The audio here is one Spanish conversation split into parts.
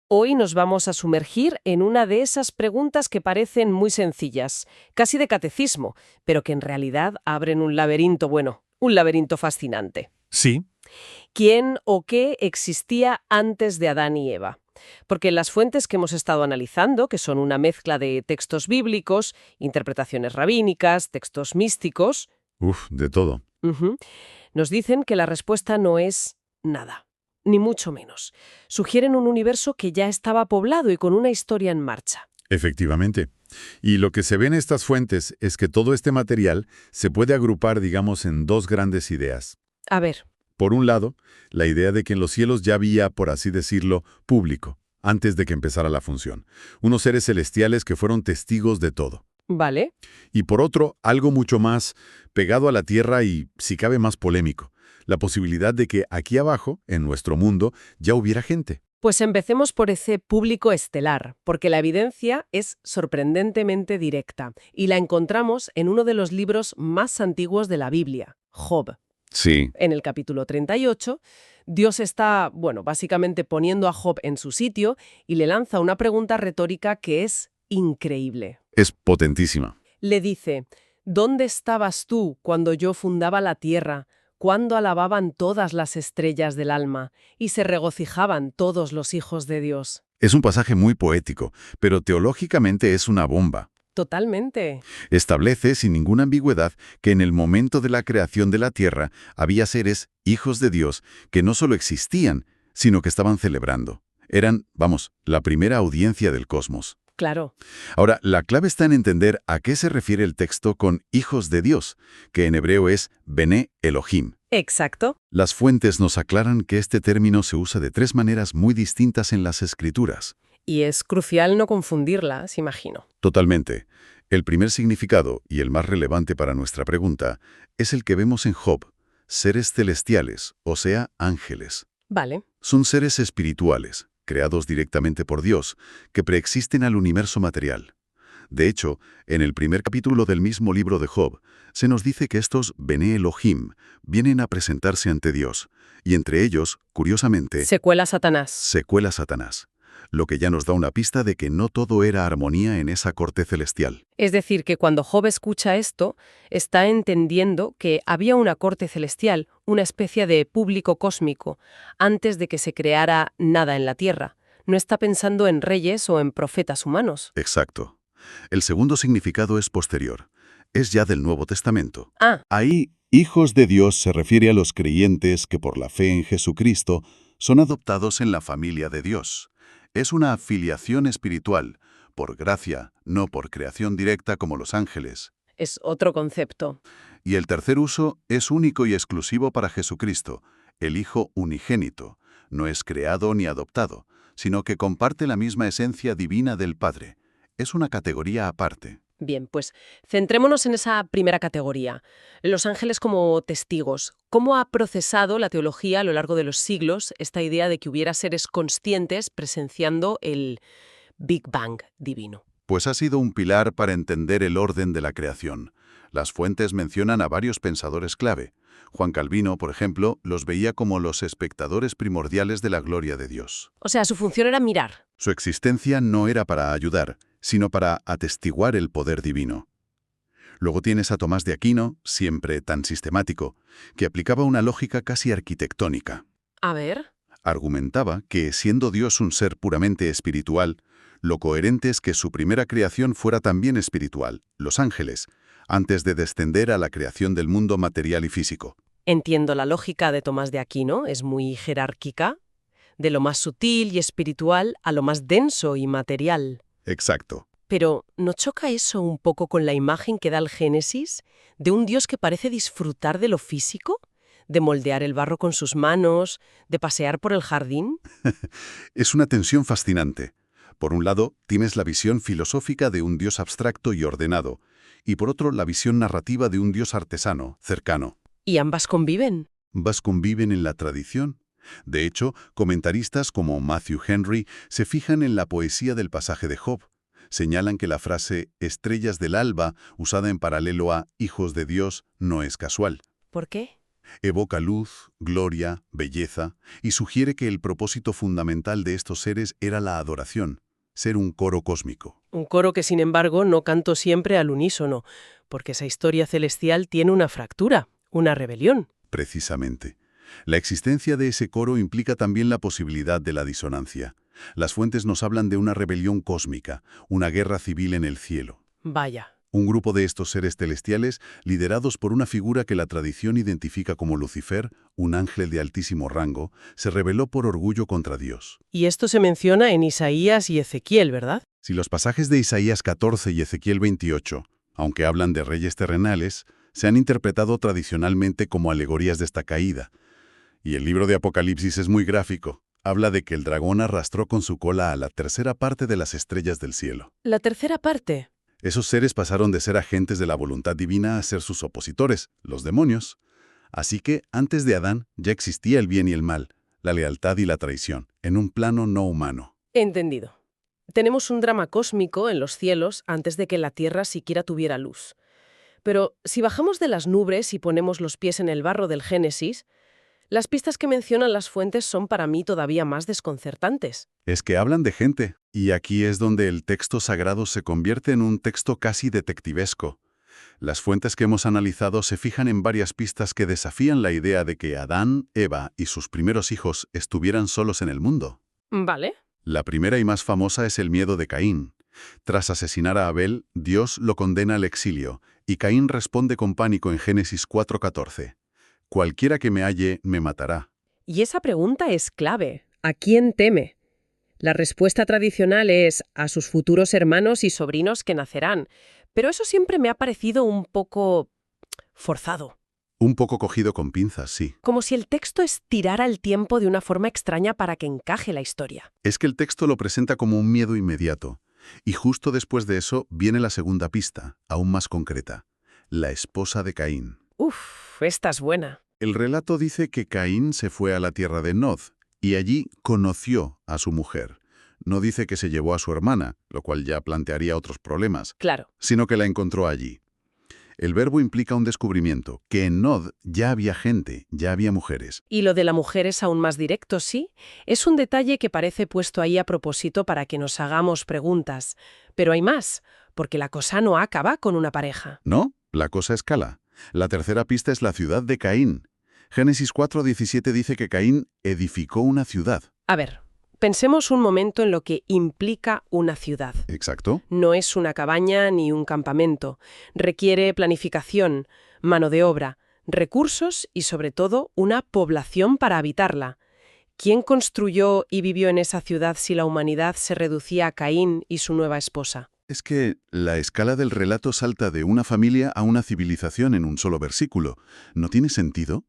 Hoy nos vamos a sumergir en una de esas preguntas que parecen muy sencillas, casi de catecismo, pero que en realidad abren un laberinto, bueno, un laberinto fascinante. Sí, ¿Quién o qué existía antes de Adán y Eva? Porque las fuentes que hemos estado analizando, que son una mezcla de textos bíblicos, interpretaciones rabínicas, textos místicos, de todo. ujú, nos dicen que la respuesta no es nada, ni mucho menos. Sugieren un universo que ya estaba poblado y con una historia en marcha. Efectivamente. Y lo que se ve en estas fuentes es que todo este material se puede agrupar, digamos, en dos grandes ideas. A ver, Por un lado, la idea de que en los cielos ya había, por así decirlo, público, antes de que empezara la función. Unos seres celestiales que fueron testigos de todo. vale. Y por otro, algo mucho más pegado a la tierra y, si cabe, más polémico. La posibilidad de que aquí abajo, en nuestro mundo, ya hubiera gente. Pues empecemos por ese público estelar, porque la evidencia es sorprendentemente directa y la encontramos en uno de los libros más antiguos de la Biblia, Job. Sí. En el capítulo 38, Dios está, bueno, básicamente poniendo a Job en su sitio y le lanza una pregunta retórica que es increíble. Es potentísima. Le dice, ¿dónde estabas tú cuando yo fundaba la tierra, cuando alababan todas las estrellas del alma y se regocijaban todos los hijos de Dios? Es un pasaje muy poético, pero teológicamente es una bomba. Totalmente. Establece sin ninguna ambigüedad que en el momento de la creación de la tierra había seres, hijos de Dios, que no solo existían, sino que estaban celebrando. Eran, vamos, la primera audiencia del cosmos. Claro. Ahora, la clave está en entender a qué se refiere el texto con hijos de Dios, que en hebreo es Bené Elohim. Exacto. Las fuentes nos aclaran que este término se usa de tres maneras muy distintas en las Escrituras. Y es crucial no confundirlas, imagino. Totalmente. El primer significado, y el más relevante para nuestra pregunta, es el que vemos en Job, seres celestiales, o sea, ángeles. Vale. Son seres espirituales, creados directamente por Dios, que preexisten al universo material. De hecho, en el primer capítulo del mismo libro de Job, se nos dice que estos Bené Elohim vienen a presentarse ante Dios, y entre ellos, curiosamente, Se cuela Satanás. se cuela Satanás, lo que ya nos da una pista de que no todo era armonía en esa corte celestial. Es decir, que cuando Job escucha esto, está entendiendo que había una corte celestial, una especie de público cósmico, antes de que se creara nada en la tierra. No está pensando en reyes o en profetas humanos. Exacto. El segundo significado es posterior. Es ya del Nuevo Testamento. Ah, Ahí, hijos de Dios se refiere a los creyentes que por la fe en Jesucristo son adoptados en la familia de Dios. Es una afiliación espiritual, por gracia, no por creación directa como los ángeles. es otro concepto. Y el tercer uso es único y exclusivo para Jesucristo, el Hijo unigénito. No es creado ni adoptado, sino que comparte la misma esencia divina del Padre. Es una categoría aparte. Bien, pues centrémonos en esa primera categoría. Los ángeles como testigos. ¿Cómo ha procesado la teología a lo largo de los siglos esta idea de que hubiera seres conscientes presenciando el Big Bang divino? Pues ha sido un pilar para entender el orden de la creación. Las fuentes mencionan a varios pensadores clave. Juan Calvino, por ejemplo, los veía como los espectadores primordiales de la gloria de Dios. O sea, su función era mirar. Su existencia no era para ayudar, sino para atestiguar el poder divino. Luego tienes a Tomás de Aquino, siempre tan sistemático, que aplicaba una lógica casi arquitectónica. A ver. Argumentaba que, siendo Dios un ser puramente espiritual, lo coherente es que su primera creación fuera también espiritual, los ángeles, antes de descender a la creación del mundo material y físico. Entiendo la lógica de Tomás de Aquino, es muy jerárquica, de lo más sutil y espiritual a lo más denso y material. Exacto. Pero, ¿no choca eso un poco con la imagen que da el Génesis de un Dios que parece disfrutar de lo físico? ¿De moldear el barro con sus manos? ¿De pasear por el jardín? Es una tensión fascinante. Por un lado, tienes la visión filosófica de un Dios abstracto y ordenado, y por otro, la visión narrativa de un Dios artesano, cercano. ¿Y ambas conviven? Ambas conviven en la tradición. De hecho, comentaristas como Matthew Henry se fijan en la poesía del pasaje de Job. Señalan que la frase «estrellas del alba», usada en paralelo a «hijos de Dios», no es casual. ¿Por qué? Evoca luz, gloria, belleza, y sugiere que el propósito fundamental de estos seres era la adoración, ser un coro cósmico. Un coro que, sin embargo, no cantó siempre al unísono, porque esa historia celestial tiene una fractura, una rebelión. Precisamente. La existencia de ese coro implica también la posibilidad de la disonancia. Las fuentes nos hablan de una rebelión cósmica, una guerra civil en el cielo. Vaya. Un grupo de estos seres celestiales, liderados por una figura que la tradición identifica como Lucifer, un ángel de altísimo rango, se rebeló por orgullo contra Dios. Y esto se menciona en Isaías y Ezequiel, ¿verdad? Si los pasajes de Isaías 14 y Ezequiel 28, aunque hablan de reyes terrenales, se han interpretado tradicionalmente como alegorías de esta caída. Y el libro de Apocalipsis es muy gráfico. Habla de que el dragón arrastró con su cola a la tercera parte de las estrellas del cielo. La tercera parte. Esos seres pasaron de ser agentes de la voluntad divina a ser sus opositores, los demonios. Así que, antes de Adán, ya existía el bien y el mal, la lealtad y la traición, en un plano no humano. Entendido. Tenemos un drama cósmico en los cielos antes de que la Tierra siquiera tuviera luz. Pero si bajamos de las nubes y ponemos los pies en el barro del Génesis, las pistas que mencionan las fuentes son para mí todavía más desconcertantes. Es que hablan de gente, y aquí es donde el texto sagrado se convierte en un texto casi detectivesco. Las fuentes que hemos analizado se fijan en varias pistas que desafían la idea de que Adán, Eva y sus primeros hijos estuvieran solos en el mundo. ¿Vale? La primera y más famosa es el miedo de Caín. Tras asesinar a Abel, Dios lo condena al exilio, y Caín responde con pánico en Génesis 4:14. Cualquiera que me halle, me matará. Y esa pregunta es clave. ¿A quién teme? La respuesta tradicional es a sus futuros hermanos y sobrinos que nacerán, pero eso siempre me ha parecido un poco forzado. Un poco cogido con pinzas, sí. Como si el texto estirara el tiempo de una forma extraña para que encaje la historia. Es que el texto lo presenta como un miedo inmediato, y justo después de eso viene la segunda pista, aún más concreta, la esposa de Caín. Uf, esta es buena. El relato dice que Caín se fue a la tierra de Nod, y allí conoció a su mujer. No dice que se llevó a su hermana, lo cual ya plantearía otros problemas, Claro. sino que la encontró allí. El verbo implica un descubrimiento, que en Nod ya había gente, ya había mujeres. Y lo de la mujer es aún más directo, ¿sí? Es un detalle que parece puesto ahí a propósito para que nos hagamos preguntas. Pero hay más, porque la cosa no acaba con una pareja. ¿No? La cosa escala. La tercera pista es la ciudad de Caín. Génesis 4:17 dice que Caín edificó una ciudad. A ver, pensemos un momento en lo que implica una ciudad. Exacto. No es una cabaña ni un campamento. Requiere planificación, mano de obra, recursos y, sobre todo, una población para habitarla. ¿Quién construyó y vivió en esa ciudad si la humanidad se reducía a Caín y su nueva esposa? Es que la escala del relato salta de una familia a una civilización en un solo versículo. ¿No tiene sentido?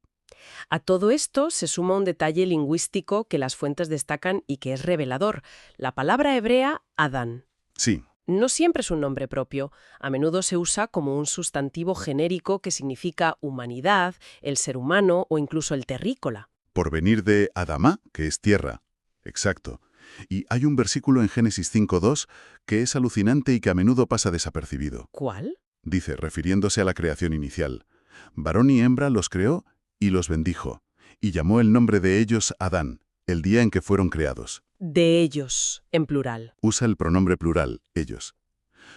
A todo esto se suma un detalle lingüístico que las fuentes destacan y que es revelador. La palabra hebrea Adán. Sí. No siempre es un nombre propio. A menudo se usa como un sustantivo genérico que significa humanidad, el ser humano o incluso el terrícola. Por venir de Adamá, que es tierra. Exacto. Y hay un versículo en Génesis 5:2 que es alucinante y que a menudo pasa desapercibido. ¿Cuál? Dice, refiriéndose a la creación inicial, varón y hembra los creó y los bendijo, y llamó el nombre de ellos Adán, el día en que fueron creados. De ellos, en plural. Usa el pronombre plural, ellos.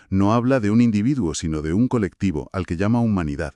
No habla de un individuo, sino de un colectivo, al que llama humanidad.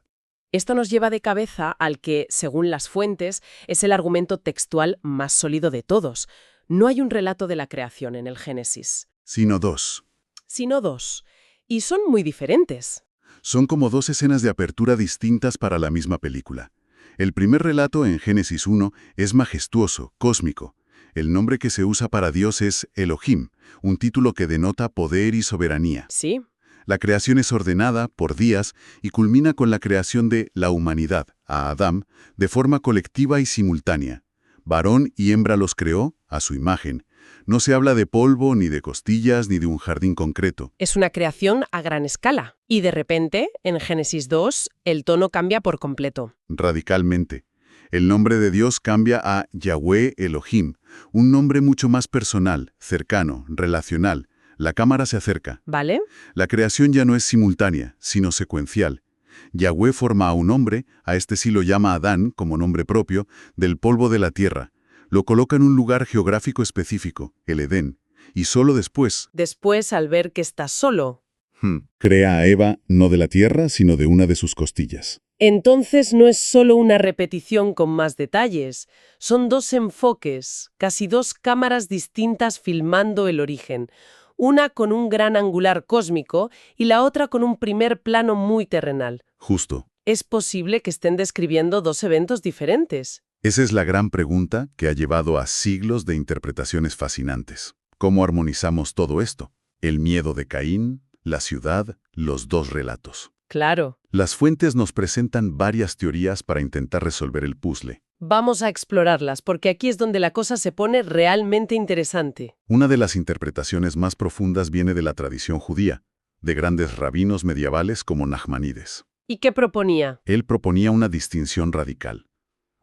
Esto nos lleva de cabeza al que, según las fuentes, es el argumento textual más sólido de todos. No hay un relato de la creación en el Génesis, Sino dos. sino dos. Y son muy diferentes. Son como dos escenas de apertura distintas para la misma película. El primer relato, en Génesis 1, es majestuoso, cósmico. El nombre que se usa para Dios es Elohim, un título que denota poder y soberanía. Sí, La creación es ordenada por días y culmina con la creación de la humanidad, a Adán, de forma colectiva y simultánea. Varón y hembra los creó, a su imagen. No se habla de polvo, ni de costillas, ni de un jardín concreto. es una creación a gran escala. Y de repente, en Génesis 2, el tono cambia por completo. Radicalmente. El nombre de Dios cambia a Yahweh Elohim, un nombre mucho más personal, cercano, relacional. La cámara se acerca. ¿Vale? La creación ya no es simultánea, sino secuencial. Yahweh forma a un hombre, a este sí lo llama Adán como nombre propio, del polvo de la tierra. Lo coloca en un lugar geográfico específico, el Edén, y solo después Después, al ver que está solo. crea a Eva no de la tierra, sino de una de sus costillas. Entonces no es solo una repetición con más detalles, son dos enfoques, casi dos cámaras distintas filmando el origen, una con un gran angular cósmico y la otra con un primer plano muy terrenal. Justo. ¿Es posible que estén describiendo dos eventos diferentes? Esa es la gran pregunta que ha llevado a siglos de interpretaciones fascinantes. ¿Cómo armonizamos todo esto? El miedo de Caín, la ciudad, los dos relatos. Claro. Las fuentes nos presentan varias teorías para intentar resolver el puzzle. Vamos a explorarlas, porque aquí es donde la cosa se pone realmente interesante. Una de las interpretaciones más profundas viene de la tradición judía, de grandes rabinos medievales como Nachmanides. ¿Y qué proponía? Él proponía una distinción radical.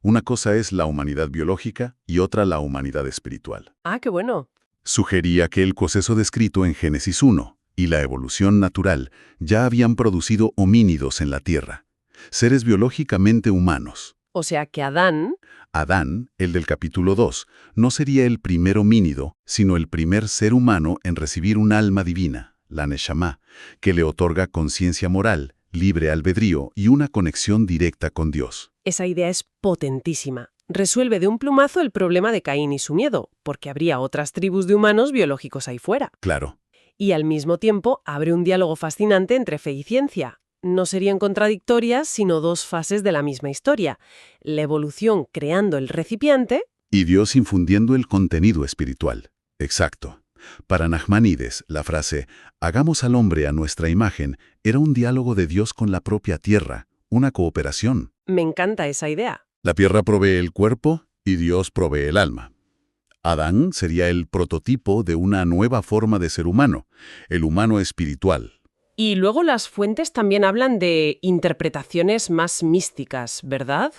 Una cosa es la humanidad biológica y otra la humanidad espiritual. Ah, qué bueno. Sugería que el proceso descrito en Génesis 1 y la evolución natural ya habían producido homínidos en la Tierra, seres biológicamente humanos. O sea que Adán... Adán, el del capítulo 2, no sería el primer homínido, sino el primer ser humano en recibir un alma divina, la Neshama, que le otorga conciencia moral, libre albedrío y una conexión directa con Dios. Esa idea es potentísima. Resuelve de un plumazo el problema de Caín y su miedo, porque habría otras tribus de humanos biológicos ahí fuera. Claro. Y al mismo tiempo abre un diálogo fascinante entre fe y ciencia. No serían contradictorias, sino dos fases de la misma historia. La evolución creando el recipiente... Y Dios infundiendo el contenido espiritual. Exacto. Para Nachmanides, la frase «hagamos al hombre a nuestra imagen» era un diálogo de Dios con la propia tierra, una cooperación. Me encanta esa idea. La tierra provee el cuerpo y Dios provee el alma. Adán sería el prototipo de una nueva forma de ser humano, el humano espiritual. Y luego las fuentes también hablan de interpretaciones más místicas, ¿verdad?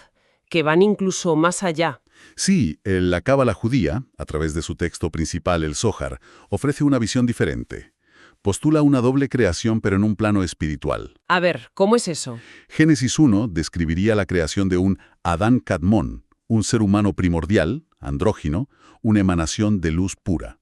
Que van incluso más allá. Sí, la cábala judía, a través de su texto principal, el Zohar, ofrece una visión diferente. Postula una doble creación pero en un plano espiritual. A ver, ¿cómo es eso? Génesis 1 describiría la creación de un Adán Kadmón, un ser humano primordial, andrógino, una emanación de luz pura.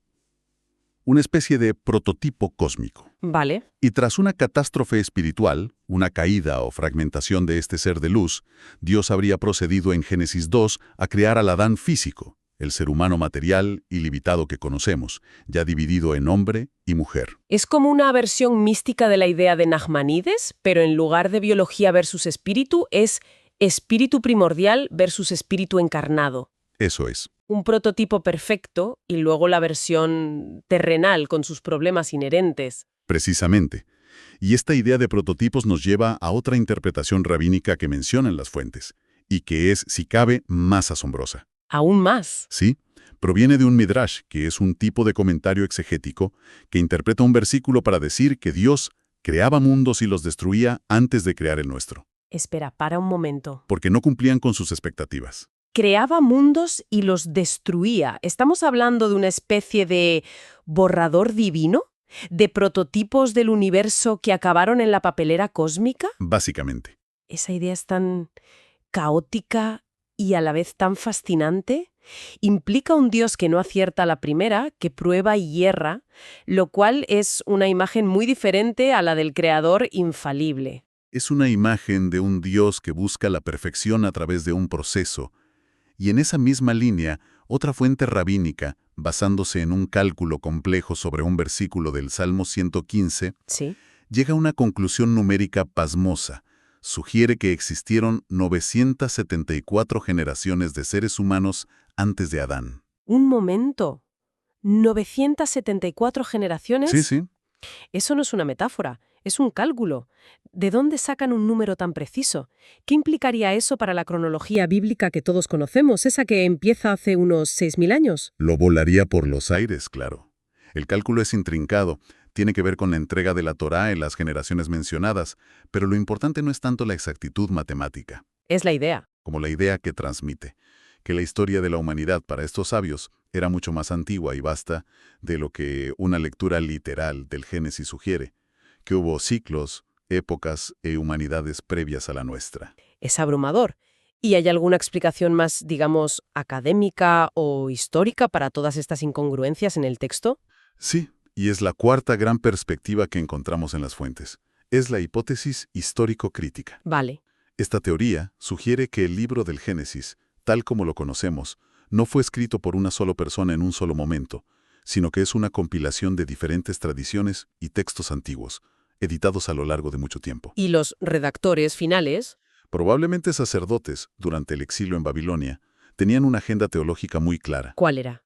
Una especie de prototipo cósmico. Vale. Y tras una catástrofe espiritual, una caída o fragmentación de este ser de luz, Dios habría procedido en Génesis 2 a crear al Adán físico, el ser humano material y limitado que conocemos, ya dividido en hombre y mujer. Es como una versión mística de la idea de Nachmanides, pero en lugar de biología versus espíritu, es espíritu primordial versus espíritu encarnado. Eso es. Un prototipo perfecto y luego la versión terrenal con sus problemas inherentes. Precisamente. Y esta idea de prototipos nos lleva a otra interpretación rabínica que mencionan las fuentes, y que es, si cabe, más asombrosa. Aún más. Sí, proviene de un midrash, que es un tipo de comentario exegético que interpreta un versículo para decir que Dios creaba mundos y los destruía antes de crear el nuestro, Espera, para un momento. porque no cumplían con sus expectativas. Creaba mundos y los destruía. ¿Estamos hablando de una especie de borrador divino? ¿De prototipos del universo que acabaron en la papelera cósmica? Básicamente. Esa idea es tan caótica y a la vez tan fascinante. Implica un Dios que no acierta a la primera, que prueba y hierra, lo cual es una imagen muy diferente a la del creador infalible. Es una imagen de un Dios que busca la perfección a través de un proceso. Y en esa misma línea, otra fuente rabínica, basándose en un cálculo complejo sobre un versículo del Salmo 115, Sí. llega a una conclusión numérica pasmosa. Sugiere que existieron 974 generaciones de seres humanos antes de Adán. Un momento. ¿974 generaciones? Sí, sí. Eso no es una metáfora, es un cálculo. ¿De dónde sacan un número tan preciso? ¿Qué implicaría eso para la cronología bíblica que todos conocemos, esa que empieza hace unos 6.000 años? Lo volaría por los aires, claro. El cálculo es intrincado, tiene que ver con la entrega de la Torá en las generaciones mencionadas, pero lo importante no es tanto la exactitud matemática, Es la idea. como la idea que transmite, que la historia de la humanidad para estos sabios era mucho más antigua y vasta de lo que una lectura literal del Génesis sugiere, que hubo ciclos, épocas e humanidades previas a la nuestra. Es abrumador. ¿Y hay alguna explicación más, digamos, académica o histórica para todas estas incongruencias en el texto? Sí, y es la cuarta gran perspectiva que encontramos en las fuentes. Es la hipótesis histórico-crítica. Vale. Esta teoría sugiere que el libro del Génesis, tal como lo conocemos, no fue escrito por una sola persona en un solo momento, sino que es una compilación de diferentes tradiciones y textos antiguos, editados a lo largo de mucho tiempo. ¿Y los redactores finales? Probablemente sacerdotes, durante el exilio en Babilonia, tenían una agenda teológica muy clara: ¿Cuál era?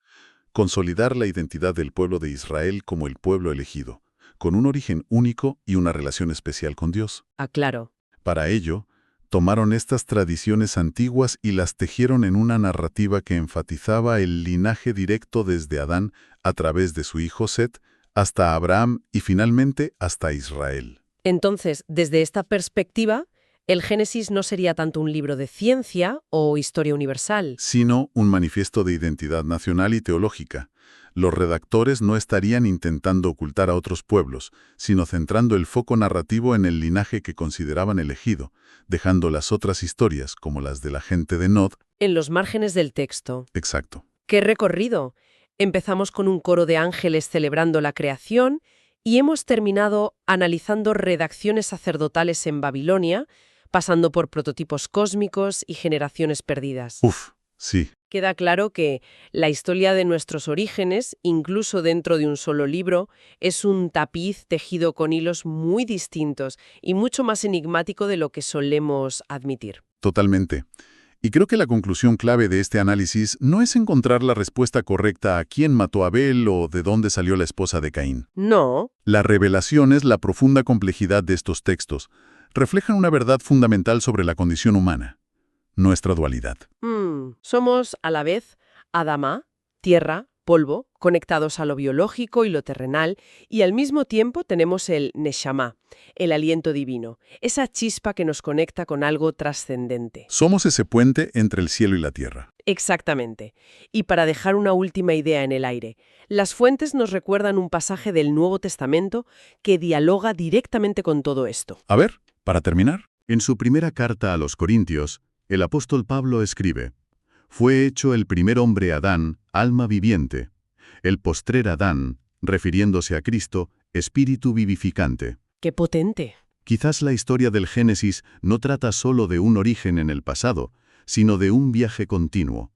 consolidar la identidad del pueblo de Israel como el pueblo elegido, con un origen único y una relación especial con Dios. Ah, claro. Para ello, tomaron estas tradiciones antiguas y las tejieron en una narrativa que enfatizaba el linaje directo desde Adán a través de su hijo Set hasta Abraham y finalmente hasta Israel. Entonces, desde esta perspectiva, el Génesis no sería tanto un libro de ciencia o historia universal. Sino un manifiesto de identidad nacional y teológica. Los redactores no estarían intentando ocultar a otros pueblos, sino centrando el foco narrativo en el linaje que consideraban elegido, dejando las otras historias, como las de la gente de Nod. En los márgenes del texto. Exacto. ¡Qué recorrido! Empezamos con un coro de ángeles celebrando la creación y hemos terminado analizando redacciones sacerdotales en Babilonia, pasando por prototipos cósmicos y generaciones perdidas. Uf, sí. Queda claro que la historia de nuestros orígenes, incluso dentro de un solo libro, es un tapiz tejido con hilos muy distintos y mucho más enigmático de lo que solemos admitir. Totalmente. Y creo que la conclusión clave de este análisis no es encontrar la respuesta correcta a quién mató a Abel o de dónde salió la esposa de Caín. No. La revelación es la profunda complejidad de estos textos. Reflejan una verdad fundamental sobre la condición humana, nuestra dualidad. Somos, a la vez, Adama, tierra, polvo, conectados a lo biológico y lo terrenal, y al mismo tiempo tenemos el Neshama, el aliento divino, esa chispa que nos conecta con algo trascendente. Somos ese puente entre el cielo y la tierra. Exactamente. Y para dejar una última idea en el aire, las fuentes nos recuerdan un pasaje del Nuevo Testamento que dialoga directamente con todo esto. A ver, para terminar. En su primera carta a los Corintios, el apóstol Pablo escribe: «Fue hecho el primer hombre Adán, alma viviente; el postrer Adán, refiriéndose a Cristo, espíritu vivificante». ¡Qué potente! Quizás la historia del Génesis no trata solo de un origen en el pasado, sino de un viaje continuo.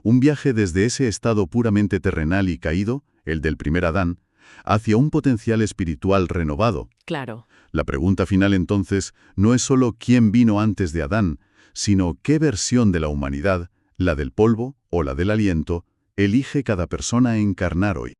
Un viaje desde ese estado puramente terrenal y caído, el del primer Adán, hacia un potencial espiritual renovado. Claro. La pregunta final entonces no es solo quién vino antes de Adán, sino qué versión de la humanidad, la del polvo o la del aliento, elige cada persona encarnar hoy.